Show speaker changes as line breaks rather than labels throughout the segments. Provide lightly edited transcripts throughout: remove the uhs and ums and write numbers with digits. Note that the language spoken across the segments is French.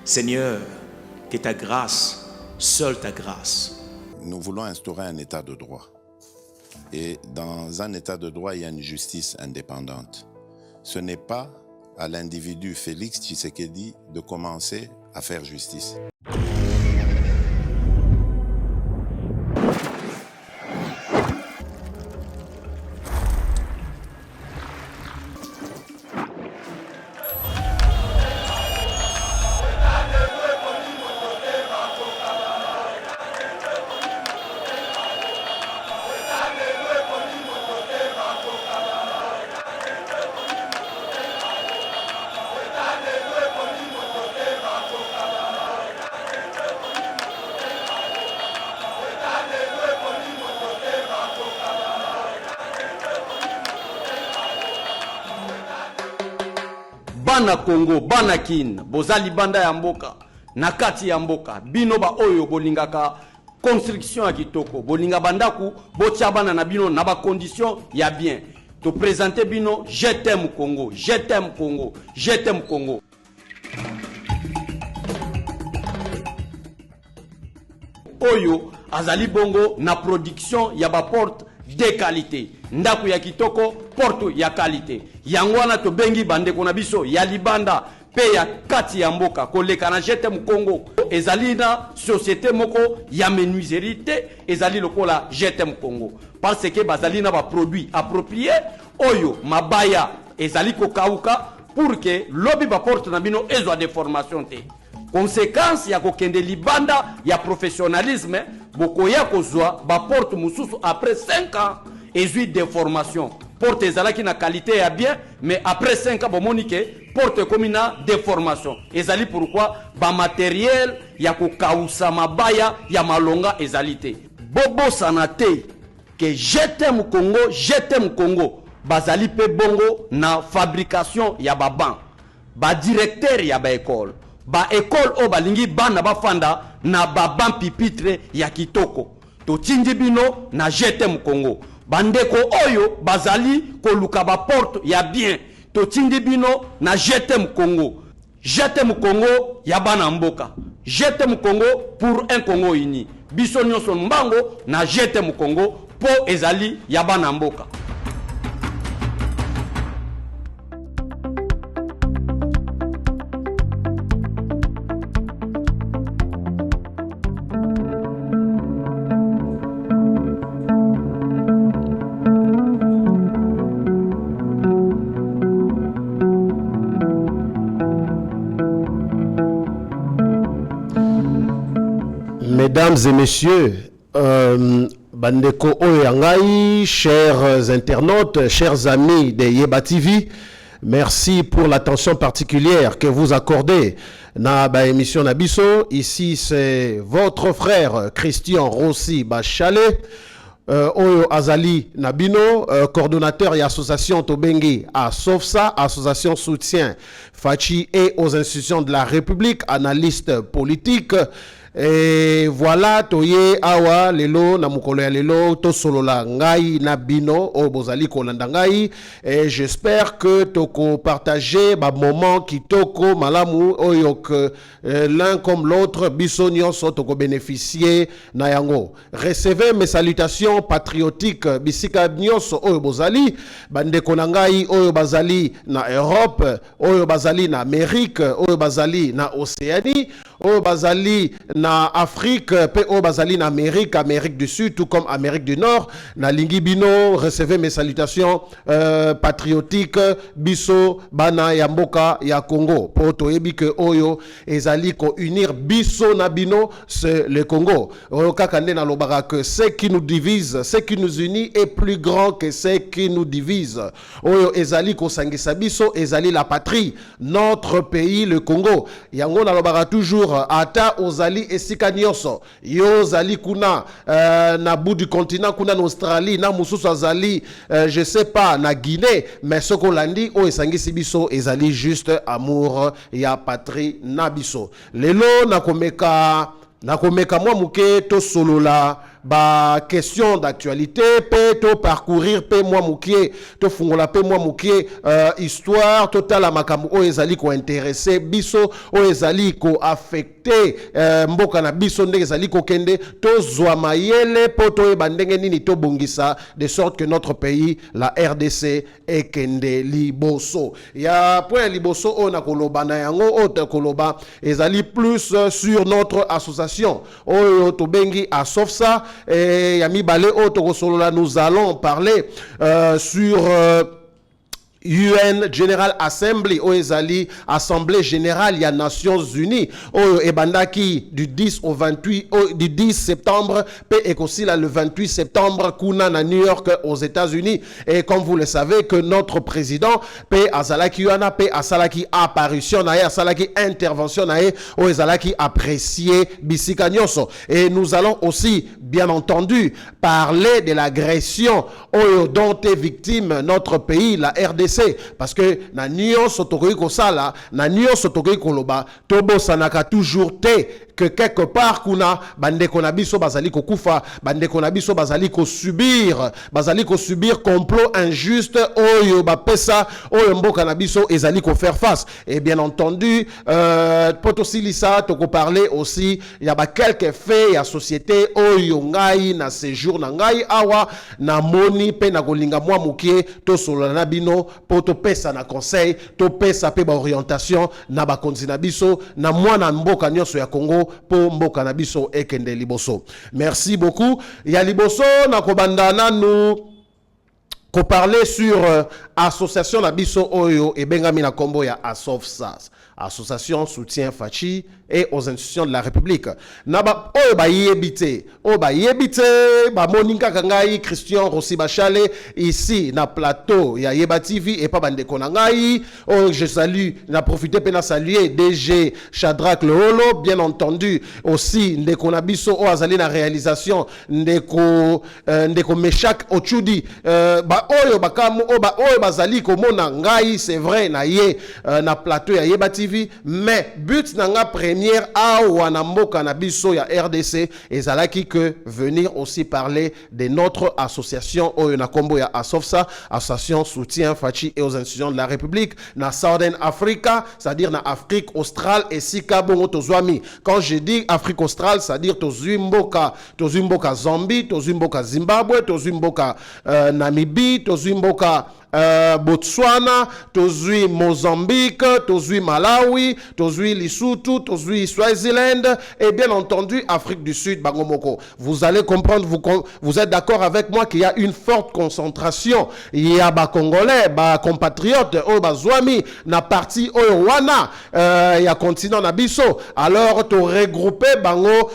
Seigneur, que ta grâce, seule ta grâce.
Nous voulons instaurer un état de droit. Et dans un état de droit, il y a une justice indépendante. Ce n'est pas à l'individu Félix Tshisekedi de commencer à faire justice.
Bana Congo, bana kin, bozali banda ya mboka, nakati ya mboka, bino ba oyo bolingaka construction ya kitoko, bolinga bandaku, botia bana na bino na ba condition ya bien. To présenter bino, je t'aime Congo, je t'aime Congo, je t'aime Congo. Oyo azali bongo na production ya ba porte de qualité. Ndaku ya kitoko, porte ya qualité. Yangwana to bengi bandeko na biso ya libanda pe ya kati ya mboka koleka na Je t'aime Congo. Ezali na société moko ya menuiserie te, ezali lokola Je t'aime Congo. Parce que bazali na ba produit approprié oyo mabaya ezali ko kauka pour que lobby ba porte na bino ezwa de formation te. Conséquence ya kokende libanda ya professionnalisme bokoya kozwa ba porte mususu après 5 ans ezui de formation. Porte ezalaki na qualité ya bien, mais après 5 ans bomonike porte komina de formation. Ezali pourquoi ba matériel ya kokausa mabaya ya malonga ezalité. Bobo sanate que Je t'aime Congo, Je t'aime Congo. Bazali pe bongo na fabrication ya baban. Ba directeur ya ba école. Ba école o balingi bana bafanda na baban pipitre ya kitoko. To tindi bino na Je t'aime Congo. Bandeko oyo bazali koluka ba porte ya bien. To tindi bino na Je t'aime Congo. Je t'aime Congo ya bana mboka. Je t'aime Congo pour un Congo uni. Biso nyonso mbango na Je t'aime Congo po ezali ya bana mboka.
Mesdames et messieurs, Bandeko Oyangai, chers internautes, chers amis de Yeba TV, merci pour l'attention particulière que vous accordez na ba émission Nabiso. Ici, c'est votre frère Christian Rossi Bachalet, Oyo Azali Nabino, coordonnateur et association Tobengi à SOFSA, association soutien Fachi et aux institutions de la République, analyste politique. Et voilà, toye awa lelo na mukolo ya lelo to solola ngai na bino o bozali kolanda ngai, et j'espère que toko partager ba moment kitoko malamu oyo que l'un comme l'autre biso nyonso toko bénéficier na yango. Recevez mes salutations patriotiques bisika nyonso oyo bozali bandeko na ngai oyo bazali na Europe, oyo bazali na Amérique, oyo bazali na Océanie, oyo bazali na Afrique, pe o bazali na Amérique, Amérique du Sud, tout comme Amérique du Nord. Na lingi bino, recevez mes salutations patriotiques, biso, bana, yamboka, ya Congo. Poto ebi ke oyo, ezali ko unir biso na bino, c'est le Congo. Oyo kakande na lobara que ce qui nous divise, ce qui nous unit est plus grand que ce qui nous divise. Oyo ezali ko sangisa biso, ezali la patrie, notre pays, le Congo. Yango na lobara toujours, ata ozali esika nyonso yo zali kuna na bout du continent kuna na Australie na mususu azali je sais pas na Guinée, mais soko landi o esangisi biso ezali juste amour ya patrie na biso. Lelo nakomeka mwa muke to solola question d'actualité, pe to parcourir pe moi moukié, to fungola pe moi moukié histoire totale makambo o ezali ko intéressé biso o ezali ko affecté mboka na biso ndenge ezali ko kende to zwa mayele poto e bandenge nini to bongisa de sorte que notre pays la RDC e kende liboso ya point liboso on a koloba na yango o koloba ezali plus sur notre association o to bengi Asofsa et ya mibale o to kosolola nous allons parler sur UN General Assembly o ezali Assemblée Générale ya Nations Unies o ebandaki du 10 au 28 du 10 septembre pe ekosila le 28 septembre kuna na New York aux États-Unis et comme vous le savez que notre président pe azalaki wana pe asalaki apparition na ye asalaki intervention na ye o ezalaki apprécié bisika nyonso et nous allons aussi bien entendu parler de l'agression dont est victime notre pays la RDC parce que na nyonso tokoki kosala na nyonso tokoki koloba tobosanaka toujours te que quelque part kuna bandeko na biso bazali kokufa bandeko na biso bazali ko subir complot injuste oyo bapesa oyo mboka na biso ezali ko faire face et bien entendu potosilisa toko parler aussi ya ba quelques faits ya société oyo ngai na séjour na ngai awa na moni pe na kolinga mwa mukie to solo na bino poto pesa na conseil to pesa pe ba orientation na ba konzi na biso na mwana mboka nyonso ya Congo po mboka na biso ekende liboso. Merci beaucoup. Ya liboso na kobandana nous ko parler sur association na biso oyo e bengami na kombo ya Asofsa. Association soutien Fachi et aux institutions de la République. Naba oyo ba yebite ba moninga kangai Christian Rossi Bachale ici na plateau ya Yeba TV et pas bande konangai. Oh je salue, na profiter pe na saluer DG Shadrack Leholo bien entendu aussi ndeko na biso o azali na réalisation ndeko Meshak Ochudi ba oyo bakamu o ba oyo bazali komona ngai c'est vrai na ye na plateau ya Yeba TV mais but nanga première awa na mboka na biso ya RDC ezalaki que venir aussi parler de notre association oyo na kombo ya Asofsa association soutien Fachi et aux institutions de la République na Southern Africa c'est-à-dire na Afrique australe et sika bongo tozwami quand je dis Afrique australe c'est-à-dire tozwi mboka Zambie tozwi mboka Zimbabwe tozwi mboka Namibie tozwi mboka Botswana, tozui Mozambique, tozui Malawi, tozui Lesotho, tozui Swaziland et bien entendu Afrique du Sud, Bangomoko. Vous allez comprendre, vous êtes d'accord avec moi qu'il y a une forte concentration. Il y a ba Congolais, ba compatriotes, ba Zwami, na parti Wana, il y a continent na biso. Alors to regrouper bango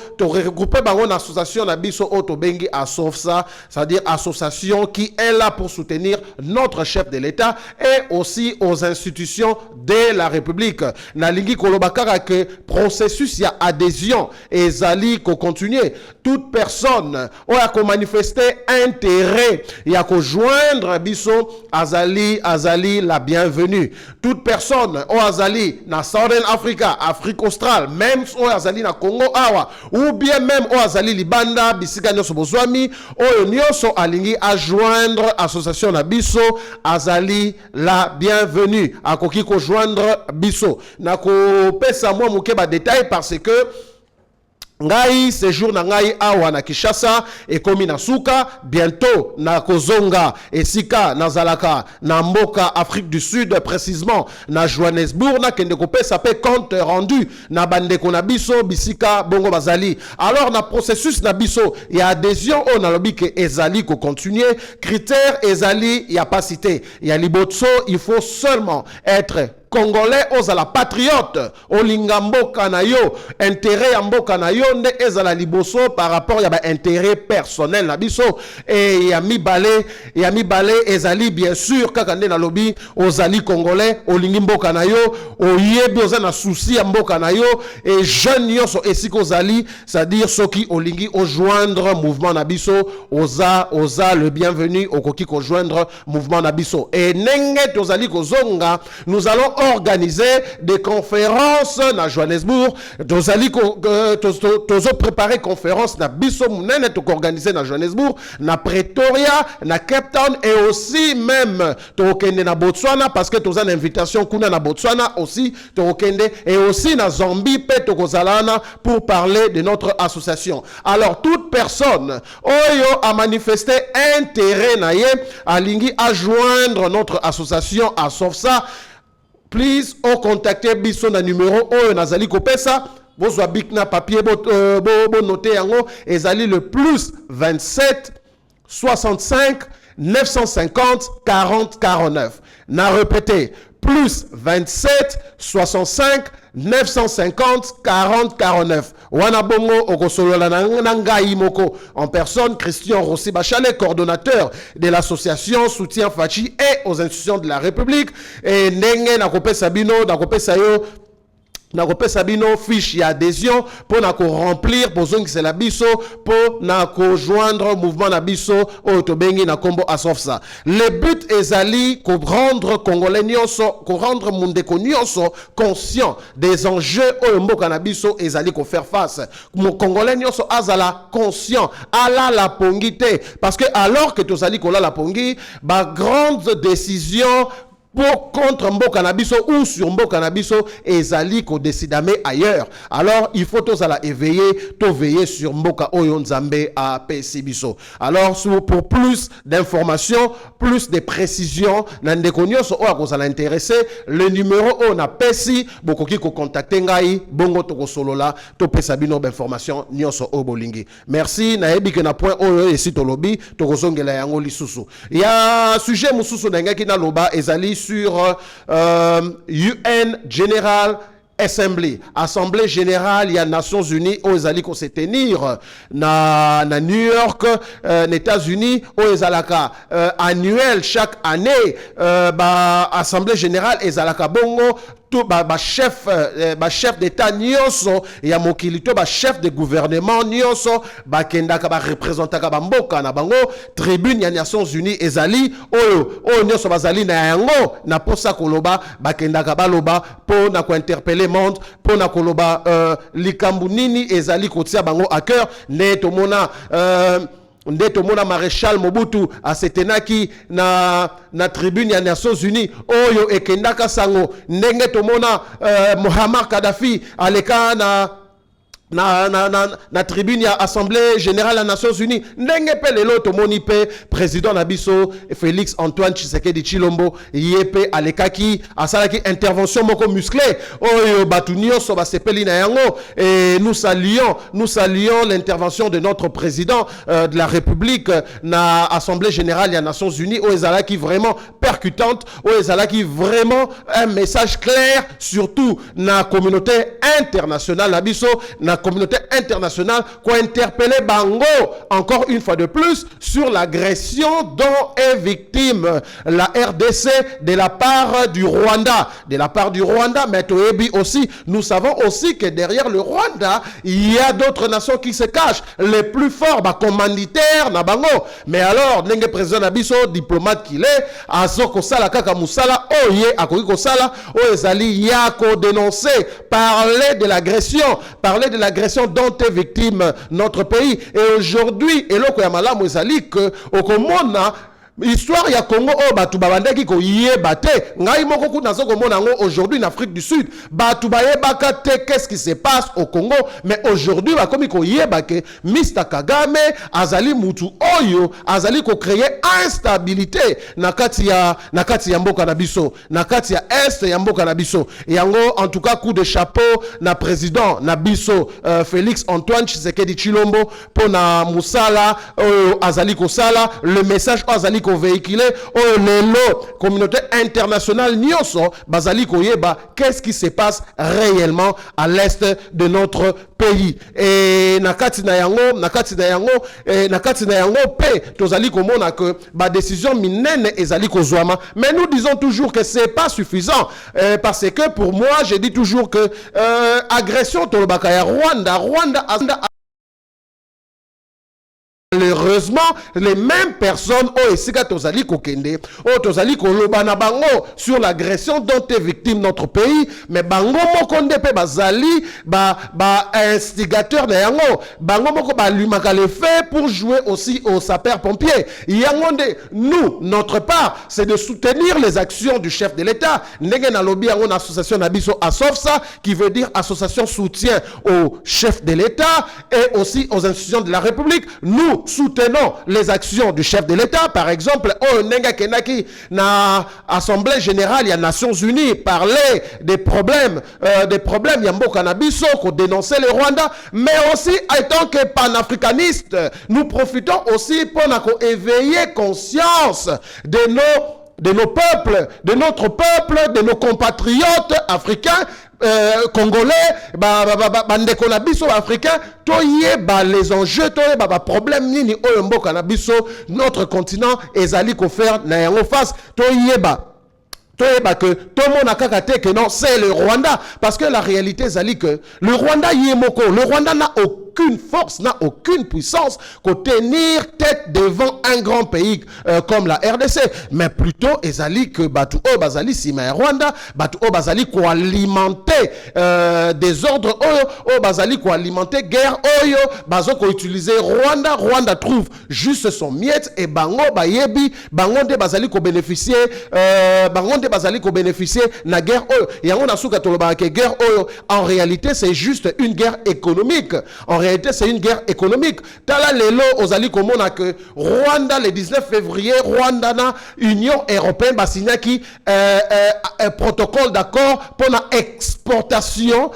na association na biso to bengi Asofsa, c'est-à-dire association qui est là pour soutenir notre chef de l'État et aussi aux institutions de la République. Nalingi kolobakara que processus ya adhésion et zali ko continuer. Toute personne a ko manifester intérêt ya ko joindre biso azali la bienvenue. Toute personne azali na Southern Africa, Afrique australe, même azali na Congo awa ou bien même azali libanda bisika nyoso bozwami oyo nyoso alingi a joindre association na biso azali la bienvenue akoki ko joindre biso na ko pesa mwa muke ba détail parce que ngai séjour na ngai awa na Kinshasa et komi na suka bientôt na kozonga esika na zalaka na mboka Afrique du Sud précisément na Johannesburg na kende ko pesa pe compte rendu na bandeko na biso bisika bongo bazali alors na processus na biso ya adhésion on a lobi que ezali ko continuer critère ezali ya pas cité ya libotso il faut seulement être Congolais ozala patriote olinga mboka na yo intérêt ya mboka na yo nde ezala liboso par rapport ya ba intérêt personnel na biso et ya mibale ezali bien sûr kaka nde na lobi ozali Congolais olingi mboka na yo oyebi oza na souci ya mboka na yo et jeune yoso esiko ozali c'est-à-dire soki olingi ojoindre mouvement na biso oza le bienvenu okoki ko joindre mouvement na biso et nenge tozali kozonga nous allons organiser des conférences na Johannesburg. Tozali tozo préparer conférence na biso munene to organiser na Johannesburg, na Pretoria, na Cape Town et aussi même tokende na Botswana parce que toza une invitation kuna na Botswana aussi tokende et aussi na Zambie pe tokozalana pour parler de notre association. Alors toute personne oyo a manifesté intérêt na ye alingi à joindre notre association à Sofsa, please o contacter biso na numéro oyo nazali kopesa. Bozwa bik na papier bo noter yango ezali le plus 27 65 950 40 49. Na répété, plus 27 65 950 40 49. Wana bongo okosolola na ngai moko en personne, Christian Rossi Bachale, coordonnateur de l'association Soutien Fachi et aux institutions de la République. Et ndenge na kopesa bino, na kopesa yo na kopesa bino fiche d'adhésion pour na ko remplir besoin que c'est la biso pour na ko joindre mouvement na biso o tobengi na kombo Asofsa. Le but ezali ko rendre congolais nyonso, ko rendre mundeko nyonso conscient des enjeux o mboka na biso ezali ko faire face. Mon congolais nyonso azala conscient ala la pongité parce que alors que tozali ko la pongi ba grande décision pour contre Mboka Nabiso ou sur Mboka Nabiso ezali ko décidame ailleurs. Alors il faut tous à la éveiller, to veiller sur Mboka Oyo Nzambe à Pesibiso. Alors pour plus d'informations, plus de précisions, nandeko nyonso o akozala intéressé, le numéro on a pesi bokoki ko contacter ngai bongo to solola to pesa bino d'information nyonso o bolingi. Merci na yebi na point oyo esi to lobi to kozongela yango lisusu. Ya sujet mususu na ngaki na loba ezali sur UN General Assembly, Assemblée Générale, il y a Nations Unies, aux États-Unis qu'on se tenir na New York, États-Unis, aux Alaka annuel chaque année, Assemblée Générale, Ezalaka Bongo, tout chef d'État nyonso ya mokilito chef de gouvernement nyonso kendaka représentant ka mboka na bango tribune ya Nations Unies ezali oyo nyonso bazali na yango na posa koloba kendaka baloba po na ko interpeller monde po na koloba likambu nini ezali kotia bango à cœur ne tomona ndeto mona maréchal Mobutu asetenaki na tribune ya Nations Unies oyo ekendaka sango ndenge tomona Muammar Kadhafi aleka na tribune ya Assemblée Générale des Nations Unies ndenge pe lelo tomoni pe président Nabiso Félix Antoine Tshisekedi Tshilombo yepe alekaki asalaki intervention moko musclé oyo batu nyonso basepeli na yango et nous saluons l'intervention de notre président de la République na Assemblée Générale des Nations Unies oyo ezalaki vraiment percutante oyo ezalaki vraiment un message clair surtout na communauté internationale Nabiso na communauté internationale qui a interpellé Bango encore une fois de plus sur l'agression dont est victime la RDC de la part du Rwanda. De la part du Rwanda, mais aussi, nous savons aussi que derrière le Rwanda, il y a d'autres nations qui se cachent. Les plus forts, commanditaires, na Bango. Mais alors, n'enge président Nabiso, diplomate qu'il est, Azoko Sala Kaka Moussala, Oye, Akoiko Sala, Oezali, Yako dénoncer, parler de l'agression dont est victime notre pays. Et aujourd'hui, eloko ya malamu ezali que okomona histoire ya Congo o batu babandaki ko yeba te ngai moko kuna zoko mona ngo aujourd'hui en Afrique du Sud batu bayebaka te qu'est-ce qui se passe au Congo mais aujourd'hui ba komi ko yeba ke Mr Kagame azali mutu oyo azali ko créer instabilité na kati ya mboka na biso na kati ya est ya mboka na biso yango en tout cas coup de chapeau na président na biso Félix Antoine Tshisekedi Tshilombo pona musala azali ko sala le message azali véhiculé au lelo communauté internationale nyonso bazali koyeba qu'est-ce qui se passe réellement à l'est de notre pays et nakati na yango pe tozali komona que ba décision minene ezali kozwama mais nous disons toujours que c'est pas suffisant parce que pour moi je dis toujours que agression tolobaka ya Rwanda Malheureusement, les mêmes personnes ont ici tozali kokende, tozali koloba na bango sur l'agression dont est victime notre pays, mais bango moko nde pe bazali instigateur na yango, bango moko balumaka le fait pour jouer aussi aux sapeurs-pompiers. Yango nde nous, notre part, c'est de soutenir les actions du chef de l'État. Ndenge na lobi yango na association na biso ASOFSA, qui veut dire association soutien au chef de l'État et aussi aux institutions de la République. Nous soutenons les actions du chef de l'État. Par exemple, Nenga Kenaki na Assemblée Générale, il y a Nations Unies, parler des problèmes Yambo Cannabiso, qu'on dénonçait le Rwanda, mais aussi, en tant que panafricanistes, nous profitons aussi pour éveiller conscience de nos peuples, de notre peuple, de nos compatriotes africains, congolais, bandeko na biso africain, toyeba les enjeux, toyeba problème nini oyo mboka na biso, notre continent ezali ko faire na yango face, toyeba que tout le monde a kakaté que non, c'est le Rwanda. Parce que la réalité, c'est que le Rwanda y est moko. Le Rwanda n'a aucune force, n'a aucune puissance pour tenir tête devant un grand pays comme la RDC. Mais plutôt, ezali que Batu O Bazali Sima Rwanda, Batu O Bazali ko alimenter des ordres O Bazali ko alimenter guerre Oyo, Bazo ko utiliser Rwanda trouve juste son miette et Bango Bayebi, Bango de Bazali ko bénéficier, Bango de Bazali ko bénéficier na guerre Oyo. Et on a souka toloba que guerre Oyo, en réalité c'est juste une guerre économique. En réalité c'est une guerre économique. Tala lelo ozali komona que Rwanda le 19 février, Rwanda na Union européenne ba signé qui un protocole d'accord pour la exportation,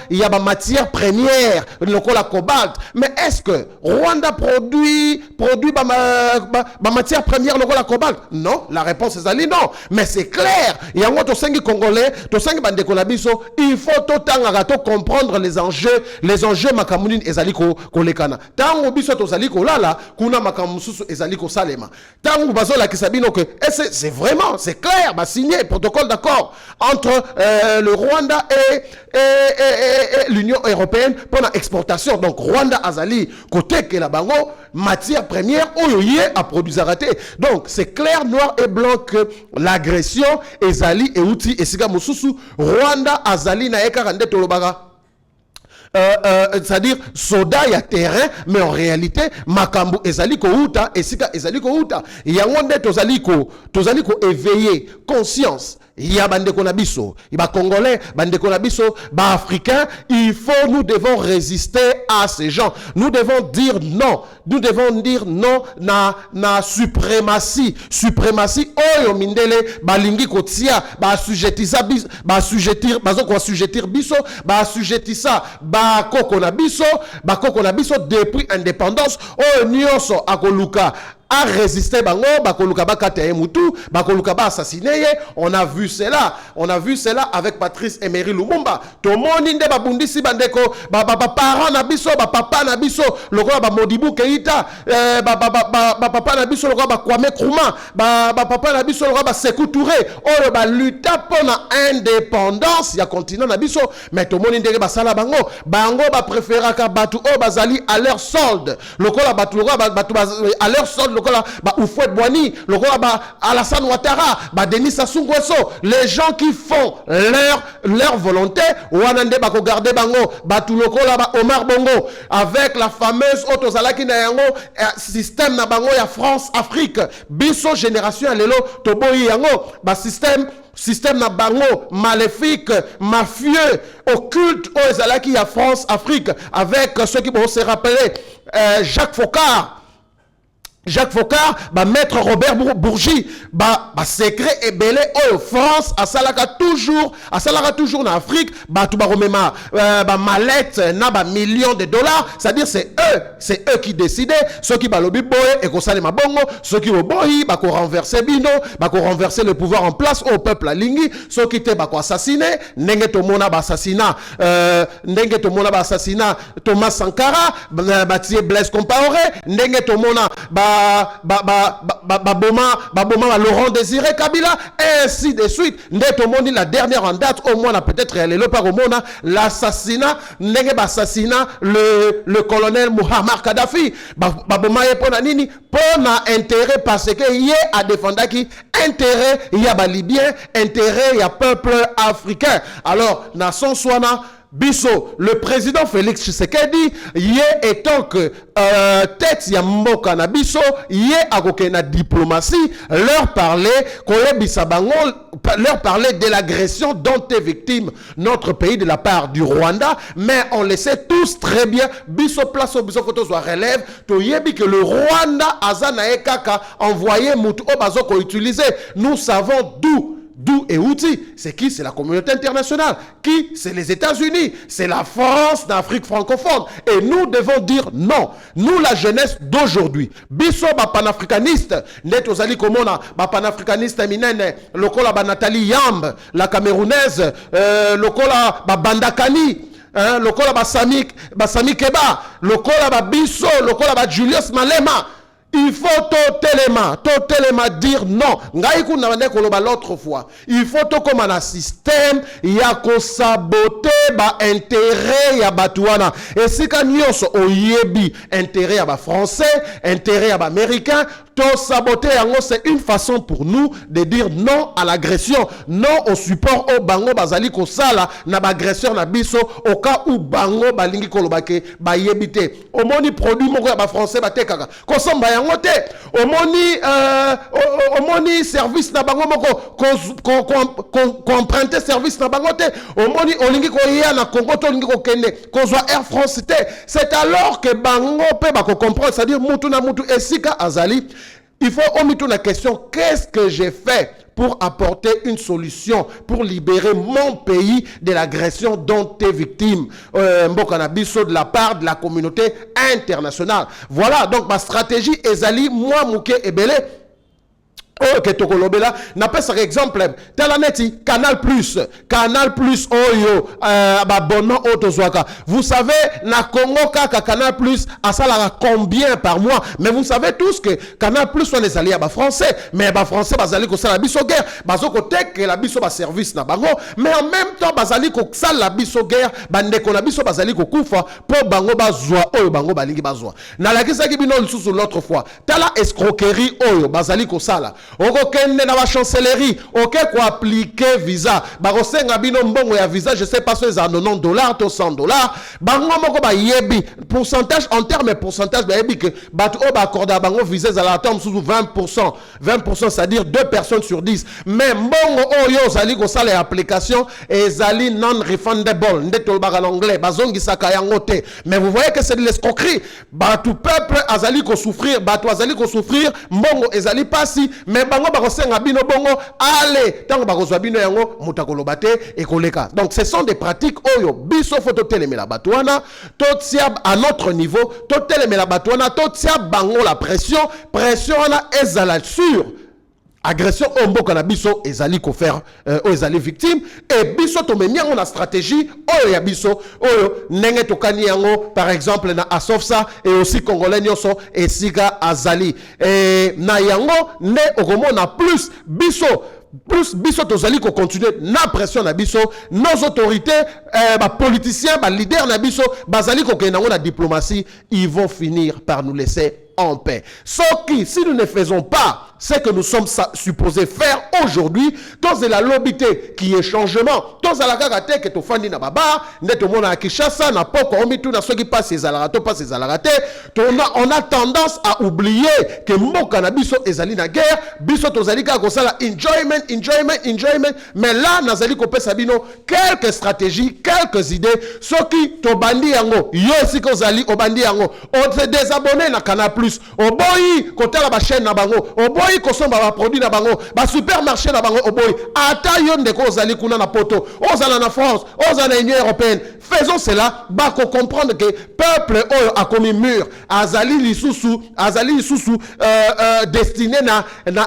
il y a des matières premières, le cobalt. Mais est-ce que Rwanda produit ma matière première, le cobalt? Non, la réponse est ali non. Mais c'est clair, il y a un autre congolais, il faut autant comprendre les enjeux makamunine ezaliko kolekana. Tango biso tozaliko lala, kuna makamususu ezaliko salema. Tango bazola kisabino que c'est vraiment, c'est clair, bah signé protocole d'accord entre le Rwanda et l'Union européenne pour l'exportation. Donc Rwanda azali côté que la bango matière première oyoye à produire raté. Donc c'est clair noir et blanc que l'agression ezali et outil esiga mususu Rwanda azali na ekarande tolobaga. C'est-à-dire soda ya terrain, mais en réalité makambu ezaliko uta esika ezaliko uta yangonde tozaliko éveiller conscience. Il y a bandeko na biso, il y a congolais, bandeko na biso, ba africains, nous devons résister à ces gens. Nous devons dire non. Nous devons dire non na suprématie oyo mindele balingi kotia ba assujettisa ba assujettir bazoko assujettir biso ba assujettisa ba koko na biso depuis indépendance oyo nyonso akoluka a résisté bango bakoluka bakata mutu bakoluka ba assassiné. On a vu cela avec Patrice Emery Lumumba. Tomoni nde babundisi bandeko parents na biso papa na biso lokola ba Modibo Keita papa na biso lokola ba Kwame Nkrumah papa na biso lokola ba Sékou Touré oyo ba luta pona indépendance ya continent na biso. Mais tomoni ndenge basala bango ba préféraka batu o bazali à leur solde lokola batu à leur solde lokola ba Houphouët Boigny lokola ba Alassane Ouattara ba Denis Sassou Nguesso, les gens qui font leur volonté wanande ba ko garder bango batu lokola ba Omar Bongo avec la fameuse otozalaki na yango système na bango ya France Afrique biso génération lelo toboyi yango ba système na bango maléfique, mafieux, occulte aux ezalaki ya France Afrique avec ceux qui vont se rappeler Jacques Faucard, maître Robert Bourgi, secret et belé oh France asalaka toujours en Afrique, tout remema mallette na millions de dollars, c'est-à-dire c'est eux qui décidaient, ceux qui balobi boy et ko salema bongo, ceux qui boy ko renverser bino, ko renverser le pouvoir en place au peuple alingi, ceux qui te ko assassiner, ndenge to mona assassinat Thomas Sankara, Blaise Compaoré, ndenge to mona Boma Laurent Désiré Kabila, et ainsi de suite. Ndeto moni la dernière en date, au moins peut-être le par au monde, l'assassinat, le colonel Muammar Kadhafi. Boma est pour nini, pour intérêt parce que y a défendu qui intérêt y a Libyen, intérêt y a peuple africain. Alors nation soana Bisso, le président Félix Tshisekedi, yé étant que tête ya mboka na biso, yé akoke na diplomatie, leur parler de l'agression dont est victime notre pays de la part du Rwanda, mais on le sait tous très bien, biso place au biso photo soit relève, to yebi que le Rwanda azana ekaka envoyé mutu obazo ko utiliser, nous savons d'où et outil. C'est qui? C'est la communauté internationale. Qui? C'est les États-Unis. C'est la France d'Afrique francophone. Et nous devons dire non. Nous, la jeunesse d'aujourd'hui, biso ba panafricaniste, net ozali komona ba panafricaniste minene, lokola ba Nathalie Yamb, la camerounaise, lokola ba Bandakani, lokola ba Sami Keba, lokola ba Bisso, lokola ba Julius Malema. Il faut totalement dire non. Ngaïkou n'a pas l'autre fois. Il faut tout comme un système, il y a qu'on saboter ba intérêt ya batouana. Et si quand nyos au yebi intérêt ya ba français, intérêt ya ba américain, tout saboter c'est une façon pour nous de dire non à l'agression, non au support au bango bazali ko sala na ba agresseur na biso au cas où bango balingi kolobake ba yebite. Au moni produit moko ya ba français ba tekaka. Kosomba au moni service na bango moko ko emprunter service na bango te au moni olingi ko ya na Congo to olingi ko kende ko zo Air France te. C'est alors que bango pe ba ko comprendre, c'est-à-dire mutu na mutu esika azali. Il faut omitu la question, qu'est-ce que j'ai fait pour apporter une solution, pour libérer mon pays de l'agression dont est victime Mbokanabiso de la part de la communauté internationale. Voilà, donc ma stratégie ezali, moi Mouké Ebele, ok, tokolobela, n'a pas par exemple, Talaneti, Canal Plus, Oyo, abonnement Otozwaka. Vous savez, na Congo Kaka Canal Plus, à ça la combien par mois? Mais vous savez tous que Canal Plus sont les alliés à français, mais français, bazali ko sala biso guerre, bazo ko tek que la biso ba service na bango, mais en même temps, bazali ko sala biso guerre, bande ko na biso bazali ko kufa, pour bango bazwa, oyo bango balingi bazwa. Na la kisa ki bino sous l'autre fois, tala escroquerie oyo, bazali ko sala. Okokende na ba chancellerie, ok ko appliquer visa. Ba kosenga bino mbongo ya visa, je sais pas si c'est $90 to $100. Bango moko ba yebi pourcentage en termes pourcentage ba yebi que ba to ba accorder bango visa za la tombe sous 20%. 20% c'est-à-dire 2 personnes sur 10. Mais mbongo oyo zali ko sala application et zali non refundable. Ndeto ba en anglais, bazongi saka yango te. Mais vous voyez que c'est de l'escroquerie. Ba tout peuple azali ko souffrir, ba to azali ko souffrir, mbongo ezali pasi, mais bango bakosenga bino bongo allez tango bakozwa bino yango mutakoloba te ekoleka. Donc ce sont des pratiques oyo biso photo telemela batwana totia à notre niveau totelemela batwana totia bango la pression na ezala sur agression omboka na biso ezali ko faire ezali victime et biso to menyango na stratégie oyo ya biso oyo ndenge tokani yango par exemple na Asofsa et aussi congolais nyonso esika azali na yango ne okomona plus biso tozali ko continuer na pression na biso nos autorités ba politiciens ba leaders na biso bazali ko kenango na diplomatie, ils vont finir par nous laisser en paix. Sauf que si nous ne faisons pas ce que nous sommes supposés faire aujourd'hui, dans la lobité qui est changement, dans la gagate que tu fais na baba, net au monde à Kinshasa, na poko omitu na ceux qui passent ces alarato, pas ces alarate, on a tendance à oublier que mon cannabis ezali na guerre, biso tozali ka kosala enjoyment, mais là nazali ko pesa bino quelques stratégies, quelques idées, ceux qui to bandi yango, yo si ko zali obandi yango, on se désabonner na Canal Plus, oboyi kotala ba chaîne na bango, oboyi kosomba ba produit na bango, ba supermarché na bango, oboyi ata yo ndeko ozali kuna na poto, ozala na France, ozala na Union européenne. Faisons cela, ba ko comprendre que peuple oyo a commis mur, azali lisusu destiné na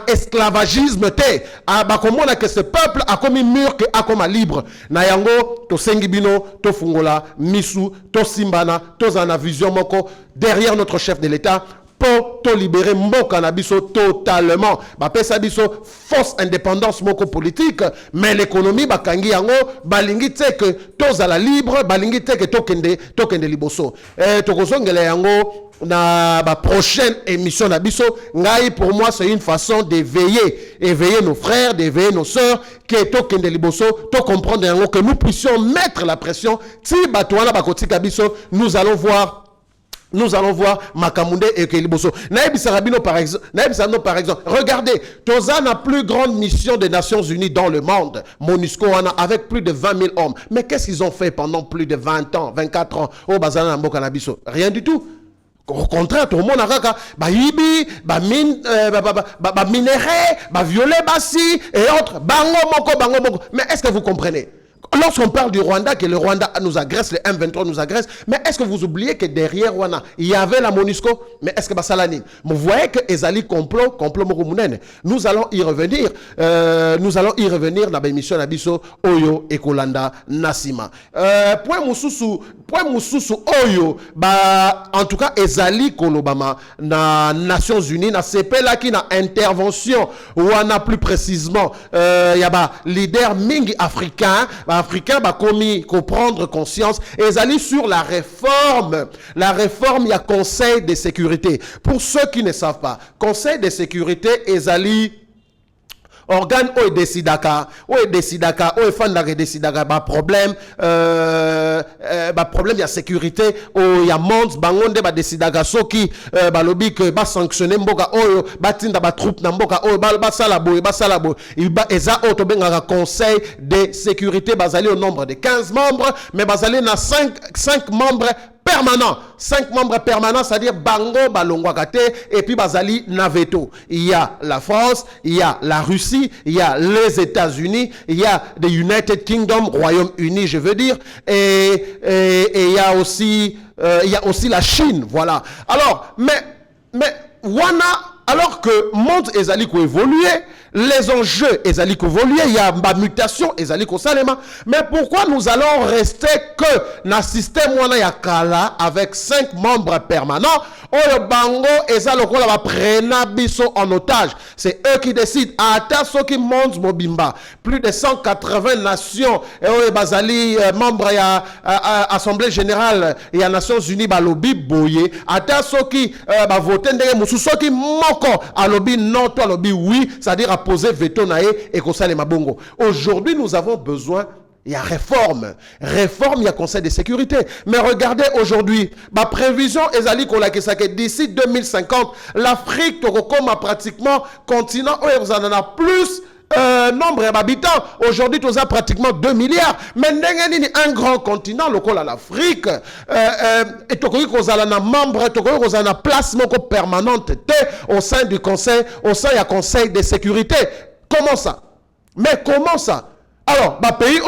esclavagisme te. Ba komona que ce peuple a commis mur que a comme libre. Na yango to sengi bino, to fungola misu, to simbana, to zana vision moko derrière notre chef de l'État. pour libérer mboka na biso totalement. Bapesa biso fausse indépendance moko politique, mais l'économie bakangi yango balingi te que tozala libre, balingi te que tokende liboso. Tokozongela yango na ba prochaine émission na biso. Ngai pour moi c'est une façon éveiller nos frères, d'éveiller nos sœurs que tokende liboso, to comprendre yango que nous puissions mettre la pression. Si batouana bakotika biso, nous allons voir Makamunde et Keliboso. Naïb Sarabino par exemple, regardez, Toza la plus grande mission des Nations Unies dans le monde, MONUSCO avec plus de 20 000 hommes. Mais qu'est-ce qu'ils ont fait pendant plus de 20 ans, 24 ans au Bazana Mboka Nabiso? Rien du tout. Au contraire, tout le monde a raka, yibi, minéré, violet bassi et autres, bango moko. Mais est-ce que vous comprenez? Lorsqu'on parle du Rwanda, que le Rwanda nous agresse, le M23 nous agresse, mais est-ce que vous oubliez que derrière Rwanda, il y avait la MONUSCO? Mais est-ce que Basalani? Vous voyez que Ezali complot Mokumunene. Nous allons y revenir dans l'émission Nabiso Oyo et Kolanda Nasima. Point Moussousou Oyo, en tout cas, Ezali Kolobama, na Nations Unies, na CP là qui na intervention, ou on a plus précisément, il y a leader Mingi africain, commis prendre conscience et ils allaient sur la réforme, il y a Conseil de sécurité. Pour ceux qui ne savent pas, Conseil de sécurité, ils allaient organe ou décidaka fandaka décidaka problème il y a sécurité il y a monde bangonde décidaka soki balobi que sanctionner mboka oyo batinda troupe na mboka oyo basala boy eza auto bengaka conseil de sécurité bazali au nombre de 15 membres mais bazali na 5 membres permanents. 5 membres permanents, c'est-à-dire Bango, Balongwakate, et puis Bazali, Naveto. Il y a la France, il y a la Russie, il y a les États-Unis, il y a the United Kingdom, Royaume-Uni, je veux dire, et il y a aussi la Chine, voilà. Alors, mais, Wana, alors que monde ezali ko évoluer, les enjeux ezali ko évoluer, il y a ma mutation ezali ko salema. Mais pourquoi nous allons rester que na système wana ya kala avec 5 membres permanents? Oyo bango ezali ko la ba prena biso en otage. C'est eux qui décident. Ata soki monde mobimba, plus de 180 nations et oyo bazali membres ya Assemblée générale et Nations Unies balobi boye. Ata soki ba voter ndenge musu soki moko alobi non, toi alobi oui, c'est-à-dire à poser veto nae et qu'on sale mabongo. Aujourd'hui, nous avons besoin, il y a réforme, il y a conseil de sécurité. Mais regardez aujourd'hui, ma prévision ezali qu'on que d'ici 2050, l'Afrique comme pratiquement continent où vous en a plus nombre d'habitants. Aujourd'hui, tu as pratiquement 2 milliards. Mais un grand continent, local à l'Afrique, et tu as un membre, tu as un place permanente au sein du conseil, au sein du conseil de sécurité. Comment ça? Mais comment ça? Alors, pays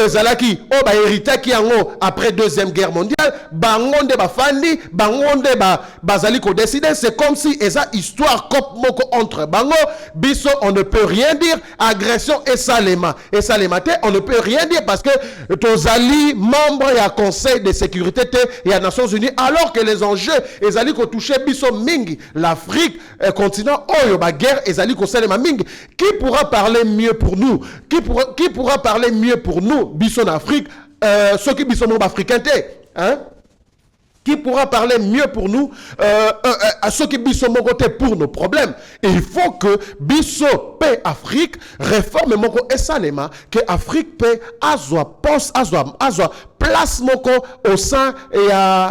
zalaki hérité qui en après deuxième guerre mondiale, bangonde fandi, bangonde bazali ko décider, c'est comme si esa histoire cop moko entre bango, biso on ne peut rien dire, agression et salema on ne peut rien dire parce que tozali membre ya conseil de sécurité et à Nations Unies alors que les enjeux ezali ko toucher biso mingi, l'Afrique continent oyo ba guerre ezali ko salema mingi. Qui pourra parler mieux pour nous? Qui pourra parler mieux pour nous, Bisson Afrique, ceux qui sont africains, hein? Qui pourra parler mieux pour nous, à ceux qui sont côté pour nos problèmes. Et il faut que Bisso paix Afrique réforme mon et salema que Afrique paix azwa place moko au sein et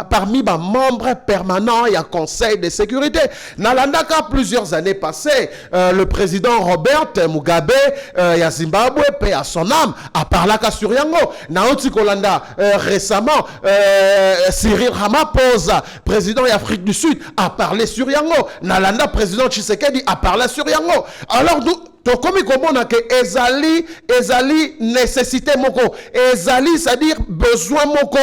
parmi les membres permanents et à conseil de sécurité. Nalandaka plusieurs années passées, le président Robert Mugabe ya Zimbabwe paix à son âme a parlé à Suriango. Naoti Kolanda récemment Cyril Ramaphosa, président d'Afrique du Sud, a parlé sur Yango. Nalanda, président Tshisekedi, a parlé sur Yango. Alors, donc, comme il comprend que ezali nécessité moko, ezali, c'est-à-dire besoin moko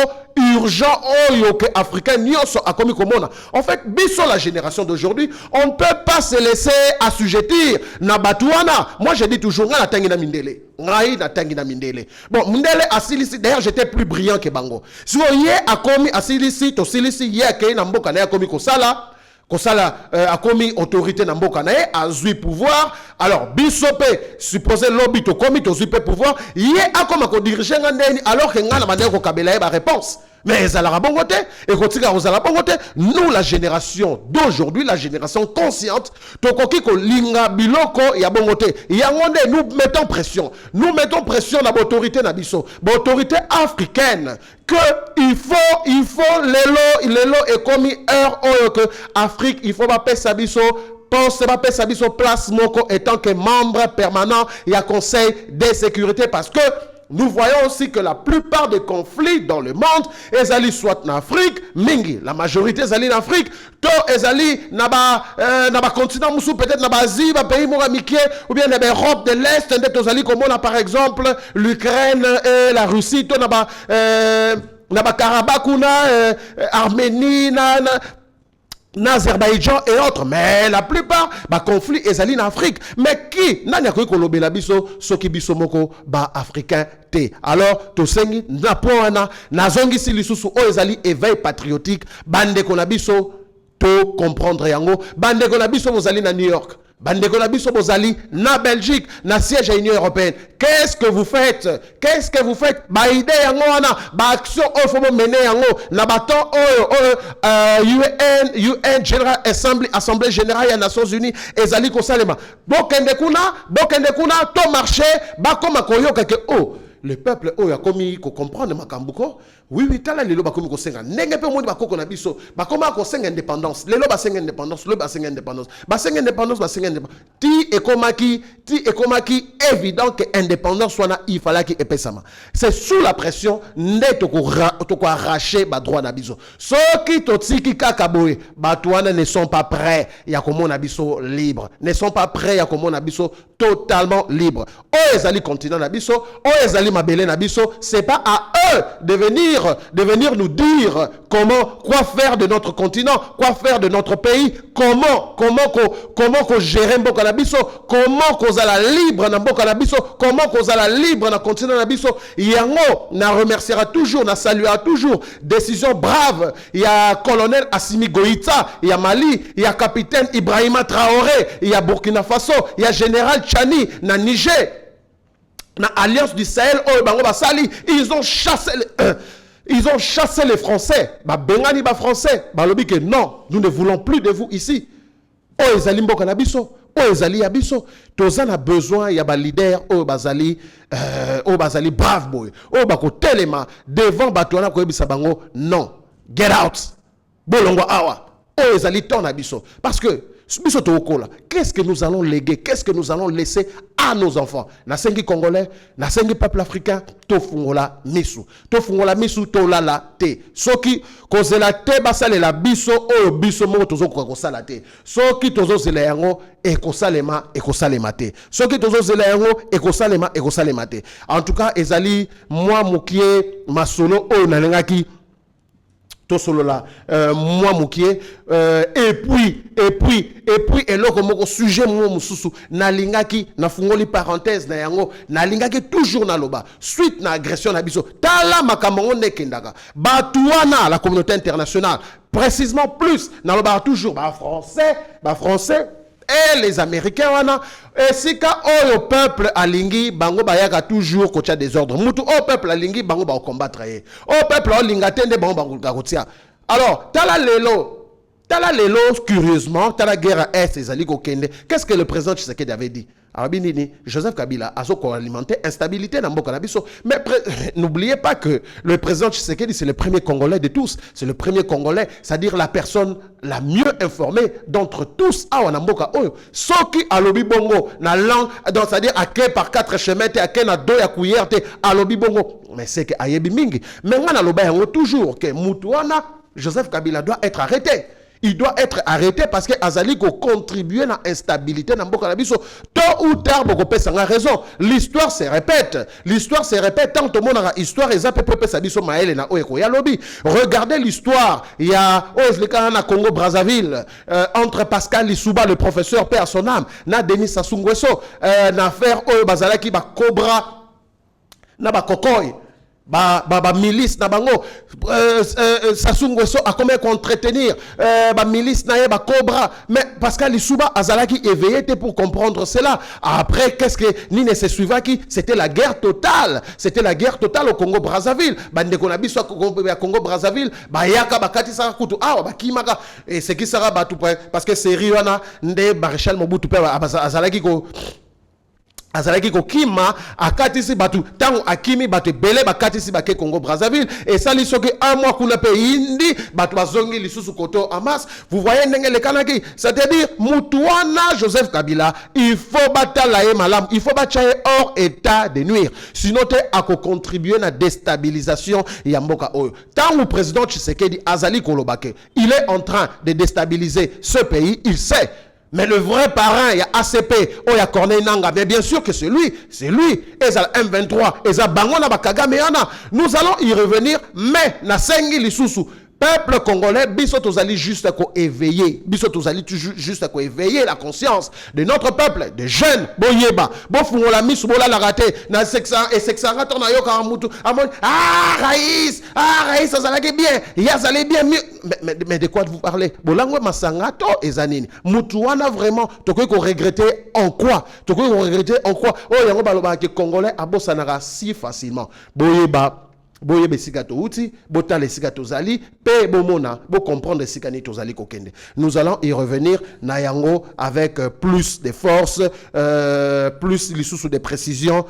urgent oyo que africain nyonso a commis komona. En fait, biso la génération d'aujourd'hui, on ne peut pas se laisser assujettir na batuana. Moi, je dis toujours na tangi na mindele. Ngai na tangi na mindele. Bon, mindele asilisi, d'ailleurs, j'étais plus brillant que bango. Si on y a commis asilisi, to silisi, y a kei na mboka na ya commis kosala, kosala a commis autorité na mboka na ye azui pouvoir alors bisope supposé lobby to komi to zupe pouvoir ye akoma ko diriger ngandeni alors que ngana bandeko ko kabela ye ba réponse mais ezala bongote et kotika kozala bongote nous la génération d'aujourd'hui la génération consciente tokoki ko linga biloko ya bongote yango nde nous mettons pression na autorité na biso autorité africaine que il faut lelo et commis heure que Afrique il faut pas pesa biso pense pas pesa biso place moko étant que membre permanent il y a conseil de sécurité parce que nous voyons aussi que la plupart des conflits dans le monde, ezali soit en Afrique, mingi, la majorité ezali en Afrique, to ezali na ba continent musu peut-être na ba Asie, ba pays moramikien ou bien na ba Europe de l'Est, nde tozali comme on a par exemple l'Ukraine et la Russie, to na ba Karabakh ou Arménie Azerbaïdjan et autres, mais la plupart ba conflit ezali en Afrique. Mais qui nani akoki kolobela biso soki biso moko ba africain te. Alors to sengi na poana na zongi si lisusu o ezali éveil patriotique bande ko na biso to comprendre yango bande ko na biso bozali na New York. Bandeko na biso bozali na Belgique, na siège à l'Union européenne. Qu'est-ce que vous faites? Ba idée yango wana, ba action o faut mener yango na baton UN General Assembly, Assemblée générale des Nations Unies ezali ko salema. Bokende kuna to marché ba koma koyoka ke le peuple a commis ko comprendre makambuko. Oui, tala lelo ba komi ko senga. Nenge pe moni ba koko na biso. Ba koma ko senga indépendance. Lelo ba senga indépendance, le ba senga indépendance. Ba senga indépendance. Ti ekomaki évident que indépendance soit na il fallait ki epesama. C'est sous la pression net to arracher ba droit na biso. Ceux qui totiki kakaboy, ba touana ne sont pas prêts ya komona biso libre. Ne sont pas prêts ya komona biso totalement libre. O ezali continent na biso, o ezali mabele na biso, c'est pas à eux de venir nous dire quoi faire de notre continent, quoi faire de notre pays, comment gérer mboka na biso, comment kozala libre na mboka na biso, comment kozala libre na continent na biso. Yango na remerciera toujours, na saluera toujours décision brave. Il y a colonel Assimi Goïta, il y a Mali, il y a capitaine Ibrahima Traoré, il y a Burkina Faso, il y a général Tchani na Niger. Na Alliance du Sahel, ils ont chassé les Français. Bengani ba Français. Lobi que non, nous ne voulons plus de vous ici. Ezali mboka na biso. Ezali abiso. Tozan a besoin ya ba leader bazali brave boy. Bako telema devant batona ko yebisa bango non. Get out. Bolongo awa. Ezali ton abiso parce que qu'est-ce que nous allons léguer? Qu'est-ce que nous allons laisser à nos enfants? Nasengi Congolais, nasengi peuple africain, tofungola misu. Tofungola misu, tolala te. Soki, kozela te, basale la biso, biso mo tozo kosala te. Soki tozo zela yango, ekosalema te. Soki tozo zela yango, ekosalema te. En tout cas, ezali, moi, moukie, masolo, nalengaki, solo là moi moukié et puis et loko moko sujet mo mususu na lingaki na fungoli parenthèse na yango na lingaki toujours na loba suite na agression na biso tala makambo nekendaka batuana la communauté internationale précisément plus na loba toujours ba français et les Américains wana et si ka le peuple alingi bango bayaka toujours kocha désordre mutu au peuple alingi bango ba combattre au peuple alinga tende bango ba kotia alors tala lelo curieusement tala guerre est ezali ko kende qu'est-ce que le président Tshisekedi avait dit Abinini Joseph Kabila a alimenté instabilité dans mboka na biso mais n'oubliez pas que le président Tshisekedi c'est le premier Congolais de tous, c'est le premier Congolais, c'est-à-dire la personne la mieux informée d'entre tous à mboka oyo soki alobi bongo na langue donc c'est-à-dire à par quatre chemins te à na do ya cuillère te alobi bongo mais c'est que ayebi mingi mais ngana loba yango toujours que mutuana Joseph Kabila doit être arrêté. Il doit être arrêté parce que Azali ko contribuer à l'instabilité dans mboka na biso. Tôt ou tard boko pesa nga raison. L'histoire se répète tant tout le monde a histoire et peu pesa biso maele na oyeko ya lobby. Regardez l'histoire, il y a na Congo Brazzaville entre Pascal Lissouba le professeur paix à son âme, na Denis Sassou Nguesso na affaire oyo bazalaki ba Cobra na ba Kokoy. milice na bango Sassou Nguesso a comment entretenir milice na ye Cobra, mais Pascal Lissouba azalaki éveillé pour comprendre cela. Après qu'est-ce que Nine se suiva qui c'était la guerre totale au Congo Brazzaville, bandeko na biso Congo Brazzaville yaka bakati sa kutu bakimaka et c'est qui sera batu parce que c'est Riwana nde Maréchal Mobutu pe azalaki ko kima akatisi batu tango akimi batu belé bakatisi bake Congo Brazzaville et ça li soki un mois kuna pe indi batu bazongi lisusu koto amas. Vous voyez ndenge le kanaki, c'est-à-dire mutuana Joseph Kabila il faut batala ye malam, il faut bachaye hors état de nuire, sinon te ako contribuer na déstabilisation ya mboka oyo. Tango président Tshisekedi azali kolobake il est en train de déstabiliser ce pays, il sait. Mais le vrai parrain, il y a ACP, il y a Corneille Nanga, mais bien sûr que c'est lui. Et ça M23, et ça Bangona Bakagameana. Nous allons y revenir, mais na sengi lisusu. Peuple congolais, bisotozali juste à éveiller. Bisotozali juste à éveiller la conscience de notre peuple, des jeunes. Boyeba, bofungola misu bola la raté. Na sexa et sexa ratona yo karamutu. Raïs, azalaki bien. Yazali bien mieux. Mais de quoi vous parlez? Bolangwe masangato ezanini. Mutuana vraiment, toko ko regretter en quoi? Toko ko regretter en quoi? Oh yango baloba ke congolais abosanara si facilement. Boyeba. Boyebe sikato uti, botale sikato zali, pe bomona, bo comprendre sikani tozali kokende. Nous allons y revenir nayango avec plus de force, plus l'issue de précision,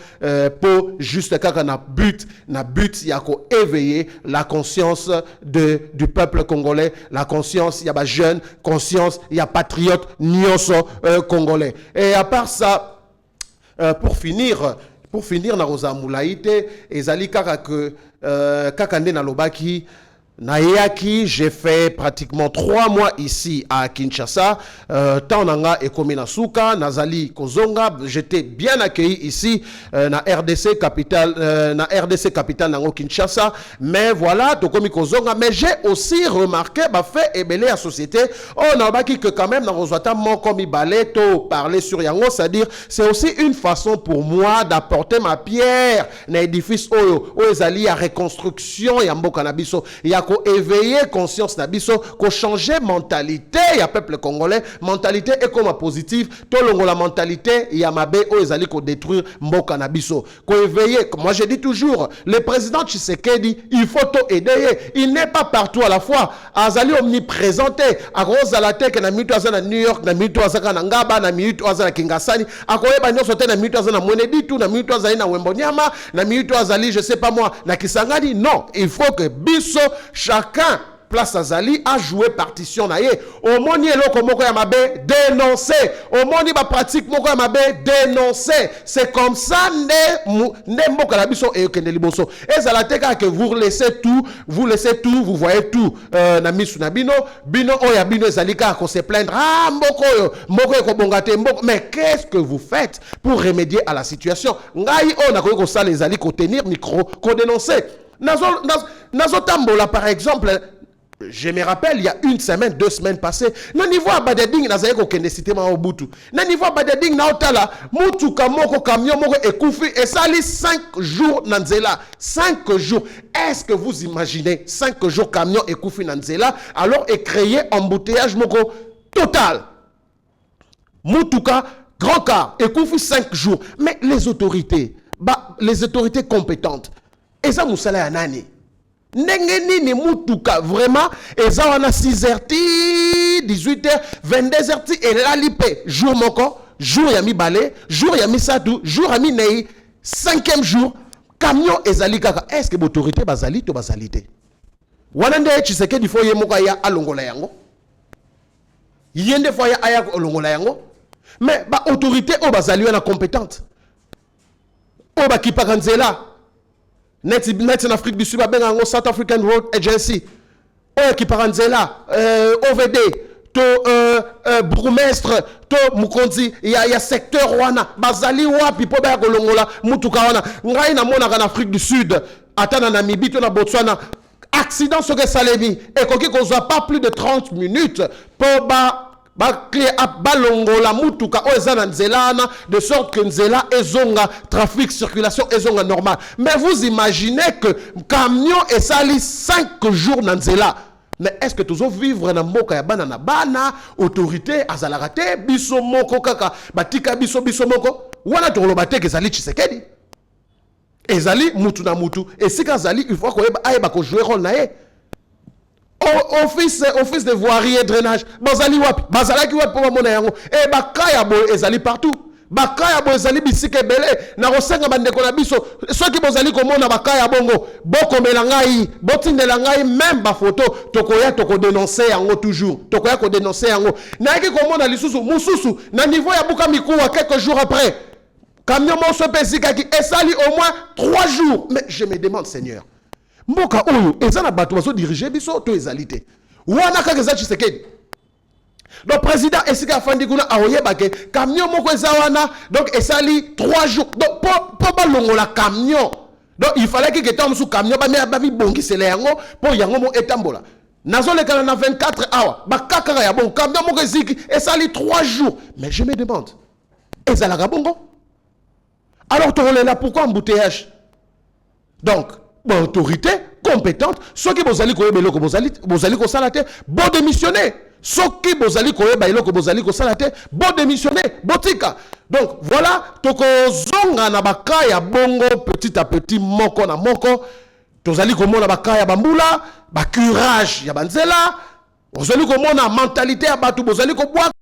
pour juste kaka na but yako éveiller la conscience du peuple congolais, la conscience yaba jeune, conscience ya patriote nyonso congolais. Et à part ça, pour finir na roza moulaïte ezali kaka que kakande na lobaki Nayaki, j'ai fait pratiquement 3 mois ici à Kinshasa. Tananga et Kominasuka, Nazali Kozonga, j'étais bien accueilli ici na RDC capitale, Nango Kinshasa. Mais voilà, Tokomi Kozonga. Mais j'ai aussi remarqué, fait et belé à société. On a baki que quand même, dans mon komi balé, parler sur Yango, c'est-à-dire, c'est aussi une façon pour moi d'apporter ma pierre dans l'édifice Oyo, Oezali à reconstruction, Yambo Kanabiso, Yako éveiller conscience nabiso, ko changer mentalité, ya peuple congolais, mentalité est comme positive, tolongo la mentalité, ya mabe Oezali ko détruire Mboka nabiso, ko éveiller, moi je dis toujours, le président Tshisekedi, il faut aider, il n'est pas partout à la fois, Azali omniprésente, à Rose à la tech, na minute à New York, na minute à Ngaba, na minute à Kingasani, à Koeba Nyo Sote, na minute à Mwenedi, na minute à na Wembonyama, na minute à Zali, je sais pas moi, na Kisangani, non, il faut que biso, chacun, place Azali, a joué partition naye. Au moni eloko moko ya mabe, dénoncer. Au moni ba pratique moko ya mabe, dénoncer. C'est comme ça, ne moko la biso et okende liboso. Et ça la teka que vous laissez tout, vous voyez tout. Na misu na bino oya bino ezalika ko se plaindre. Ah, moko ko bongate moko. Mais qu'est-ce que vous faites pour remédier à la situation? Ngai on a ko ça les ali ko tenir micro, ko dénoncer. Nazo Tambola par exemple, je me rappelle, il y a 1 semaine, 2 semaines passées, na niveau Badading, na zaye ko kende cité ma obutu. Na niveau Badading, na otala, mutu kamoko camion moko ekoufi, et ça lit 5 jours nanzela. 5 jours. Est-ce que vous imaginez 5 jours camion ekoufi nanzela, alors et créer embouteillage moko total. Mutuka, grand car, ekoufi 5 jours. Mais les autorités compétentes, et ça moussala ya nani? Nengeni ni mutuka vraiment eza wana 6h 18h 22h et la lipe jour moko jour ya mi balé jour ya mi satu jour ya mi nei 5e jour camion ezali kaka. Est-ce que l'autorité bazali to bazalité wana nde Tshisekedi fo ye moko ya alongola yango yende fo ya aya alongola yango mais ba autorité o bazali wana compétente o ba kipakanzela net en Afrique du Sud, South African Road Agency, qui paranzela, OVD, to bourgmestre, to Mukonzi, il y a secteur wana, bazali wapi po ba kolongola, mutuka wana, ngai na mona en Afrique du Sud, atana Namibie, to na Botswana, accident sur Salemi, et qu'on soit pas plus de 30 minutes pour ba balongola mutuka o eza na nzela na de sorte que nzela ezonga trafic circulation ezonga normal. Mais vous imaginez que camion esali 5 jours na nzela. Mais est-ce que tous vivre na mboka ya bana na bana autorité azalaka te biso moko kaka batika biso moko wana toloba te ezali Tshisekedi ezali mutu na mutu esika azali il faut ko ayeba ko jouer rôle na ye. Office de voirie et drainage bazali wapi bazalaki wapi po mona yango e bakaya boy ezali partout bakaya boy ezali bisike belé na kosenga bandeko na biso soki bozali komona bakaya bongo bokomela ngai botindela ngai même ba photo tokoya toko dénoncer yango toujours tokoya ko dénoncer yango na yaki komona lisusu mususu na niveau ya buka mikuwa quelques jours après camion mo so pesika ki esali au moins 3 jours. Mais je me demande, Seigneur, mboka oyo ezana bato bazo diriger biso to ezalité wana kaka za Tshisekedi. Donc président esika afandi kuna aoyeba ke camion moko ezawana donc esali 3 jours. Donc pour balongola camion. Donc il fallait que etam sous camion ba me ba vi bongisela yango po yango mo etambola. Nazo le kana na 24 hours ba kaka ya bon camion moko eziki esali 3 jours. Mais je me demande ezala bongo. Alors tu là pourquoi embouteillage? Donc bon, autorité compétente, ceux qui bozali koyeba eloko bozali ko salate, bon démissionner. Ceux qui bozali koyeba eloko bozali ko salate, bon démissionner, botika. Donc voilà, toko zonga na bakaya bongo petit à petit moko na moko, tozali komona bakaya bambula, ba curage ya banzela, bozali komona mentalité ya batu bozali ko boire